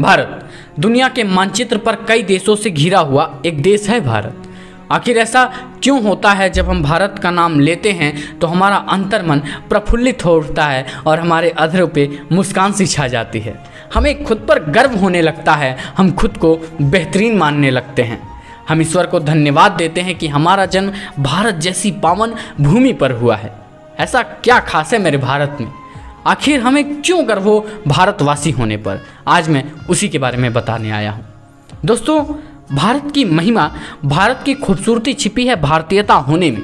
भारत दुनिया के मानचित्र पर कई देशों से घिरा हुआ एक देश है भारत। आखिर ऐसा क्यों होता है, जब हम भारत का नाम लेते हैं तो हमारा अंतर्मन प्रफुल्लित हो उठता है और हमारे अधरों पे मुस्कान सी छा जाती है। हमें खुद पर गर्व होने लगता है, हम खुद को बेहतरीन मानने लगते हैं। हम ईश्वर को धन्यवाद देते हैं कि हमारा जन्म भारत जैसी पावन भूमि पर हुआ है। ऐसा क्या खास है मेरे भारत में, आखिर हमें क्यों गर्व हो भारतवासी होने पर, आज मैं उसी के बारे में बताने आया हूँ। दोस्तों, भारत की महिमा, भारत की खूबसूरती छिपी है भारतीयता होने में।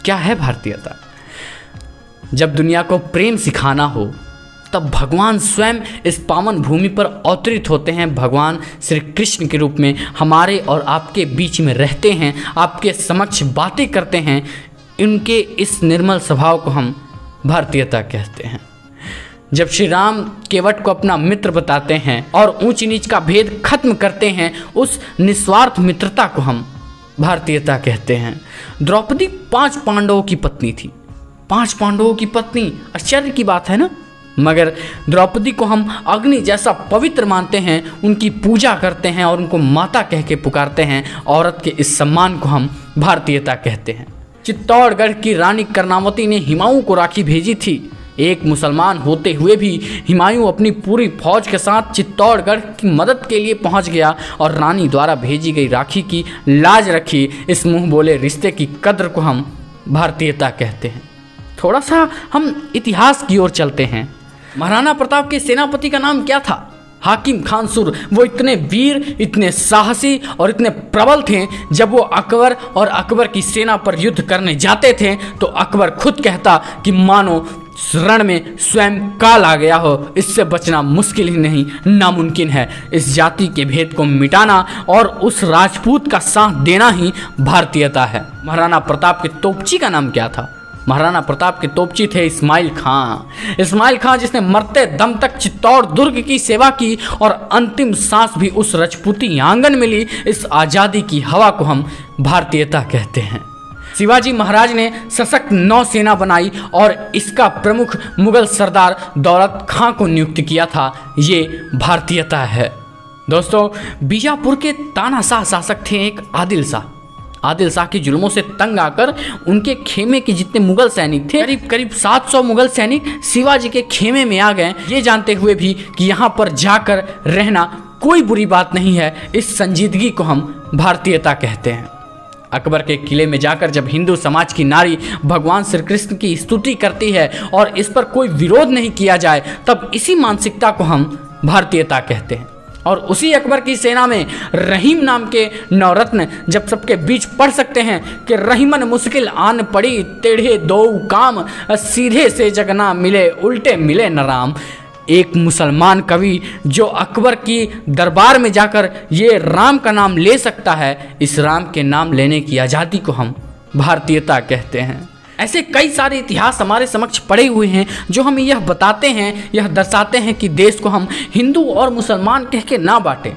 क्या है भारतीयता? जब दुनिया को प्रेम सिखाना हो तब भगवान स्वयं इस पावन भूमि पर अवतरित होते हैं। भगवान श्री कृष्ण के रूप में हमारे और आपके बीच में रहते हैं, आपके समक्ष बातें करते हैं। इनके इस निर्मल स्वभाव को हम भारतीयता कहते हैं। जब श्री राम केवट को अपना मित्र बताते हैं और ऊंच नीच का भेद खत्म करते हैं, उस निस्वार्थ मित्रता को हम भारतीयता कहते हैं। द्रौपदी 5 पांडवों की पत्नी थी। 5 पांडवों की पत्नी, आश्चर्य की बात है ना। मगर द्रौपदी को हम अग्नि जैसा पवित्र मानते हैं, उनकी पूजा करते हैं और उनको माता कह के पुकारते हैं। औरत के इस सम्मान को हम भारतीयता कहते हैं। चित्तौड़गढ़ की रानी कर्णावती ने हुमायूं को राखी भेजी थी। एक मुसलमान होते हुए भी हुमायूं अपनी पूरी फौज के साथ चित्तौड़गढ़ की मदद के लिए पहुंच गया और रानी द्वारा भेजी गई राखी की लाज रखी। इस मुंह बोले रिश्ते की कद्र को हम भारतीयता कहते हैं। थोड़ा सा हम इतिहास की ओर चलते हैं। महाराणा प्रताप के सेनापति का नाम क्या था? हाकिम खान सुर। वो इतने वीर, इतने साहसी और इतने प्रबल थे, जब वो अकबर और अकबर की सेना पर युद्ध करने जाते थे तो अकबर खुद कहता कि मानो रण में स्वयं काल आ गया हो, इससे बचना मुश्किल ही नहीं, नामुमकिन है। इस जाति के भेद को मिटाना और उस राजपूत का साथ देना ही भारतीयता है। महाराणा प्रताप के तोपची का नाम क्या था? महाराणा प्रताप के तोपची थे इस्माइल खां। इस्माइल खां जिसने मरते दम तक चित्तौड़ दुर्ग की सेवा की और अंतिम सांस भी उस राजपूती आंगन में ली। इस आज़ादी की हवा को हम भारतीयता कहते हैं। शिवाजी महाराज ने सशक्त नौसेना बनाई और इसका प्रमुख मुगल सरदार दौलत खां को नियुक्त किया था। ये भारतीयता है। दोस्तों, बीजापुर के तानाशाह शासक थे एक आदिल शाह। आदिल शाह के जुल्मों से तंग आकर उनके खेमे के जितने मुगल सैनिक थे, करीब 700 मुगल सैनिक शिवाजी के खेमे में आ गए, ये जानते हुए भी कि यहाँ पर जाकर रहना कोई बुरी बात नहीं है। इस संजीदगी को हम भारतीयता कहते हैं। अकबर के किले में जाकर जब हिंदू समाज की नारी भगवान श्री कृष्ण की स्तुति करती है और इस पर कोई विरोध नहीं किया जाए, तब इसी मानसिकता को हम भारतीयता कहते हैं। और उसी अकबर की सेना में रहीम नाम के नवरत्न जब सबके बीच पढ़ सकते हैं कि रहीमन मुश्किल आन पड़ी, टेढ़े दो काम, सीधे से जगना मिले, उल्टे मिले न राम। एक मुसलमान कवि जो अकबर की दरबार में जाकर ये राम का नाम ले सकता है, इस राम के नाम लेने की आज़ादी को हम भारतीयता कहते हैं। ऐसे कई सारे इतिहास हमारे समक्ष पड़े हुए हैं जो हमें यह बताते हैं, यह दर्शाते हैं कि देश को हम हिंदू और मुसलमान कह के ना बांटें।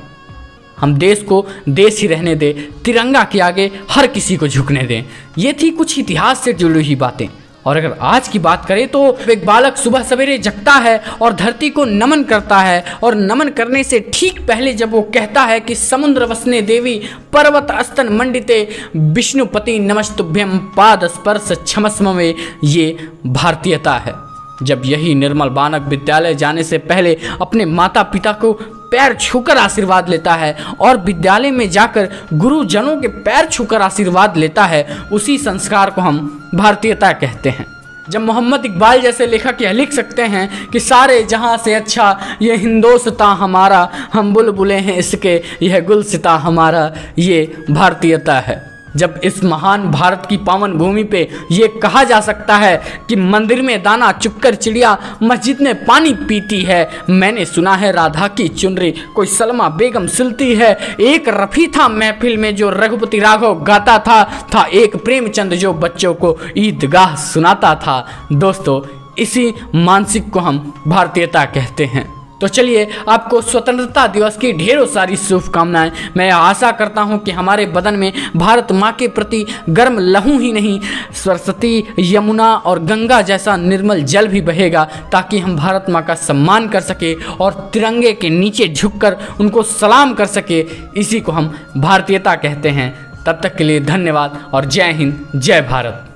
हम देश को देश ही रहने दें, तिरंगा के आगे हर किसी को झुकने दें। ये थी कुछ इतिहास से जुड़ी हुई बातें। और अगर आज की बात करें तो एक बालक सुबह सवेरे जगता है और धरती को नमन करता है, और नमन करने से ठीक पहले जब वो कहता है कि समुद्र वसने देवी पर्वत अस्तन मंडिते विष्णुपति नमस्तुभ्यम पाद स्पर्श क्षमस्म में, ये भारतीयता है। जब यही निर्मल बालक विद्यालय जाने से पहले अपने माता पिता को पैर छूकर आशीर्वाद लेता है और विद्यालय में जाकर गुरुजनों के पैर छूकर आशीर्वाद लेता है, उसी संस्कार को हम भारतीयता कहते हैं। जब मोहम्मद इकबाल जैसे लेखक यह लिख सकते हैं कि सारे जहां से अच्छा ये हिंदोस्ता हमारा, हम बुलबुलें हैं इसके यह गुलसिता हमारा, ये भारतीयता है। जब इस महान भारत की पावन भूमि पे ये कहा जा सकता है कि मंदिर में दाना चुगकर चिड़िया मस्जिद में पानी पीती है, मैंने सुना है राधा की चुनरी कोई सलमा बेगम सिलती है, एक रफ़ी था महफिल में जो रघुपति राघव गाता था एक प्रेमचंद जो बच्चों को ईदगाह सुनाता था। दोस्तों, इसी मानसिक को हम भारतीयता कहते हैं। तो चलिए, आपको स्वतंत्रता दिवस की ढेरों सारी शुभकामनाएं। मैं आशा करता हूं कि हमारे बदन में भारत माँ के प्रति गर्म लहू ही नहीं, सरस्वती, यमुना और गंगा जैसा निर्मल जल भी बहेगा, ताकि हम भारत माँ का सम्मान कर सके और तिरंगे के नीचे झुककर उनको सलाम कर सके। इसी को हम भारतीयता कहते हैं। तब तक के लिए धन्यवाद और जय हिंद, जय भारत।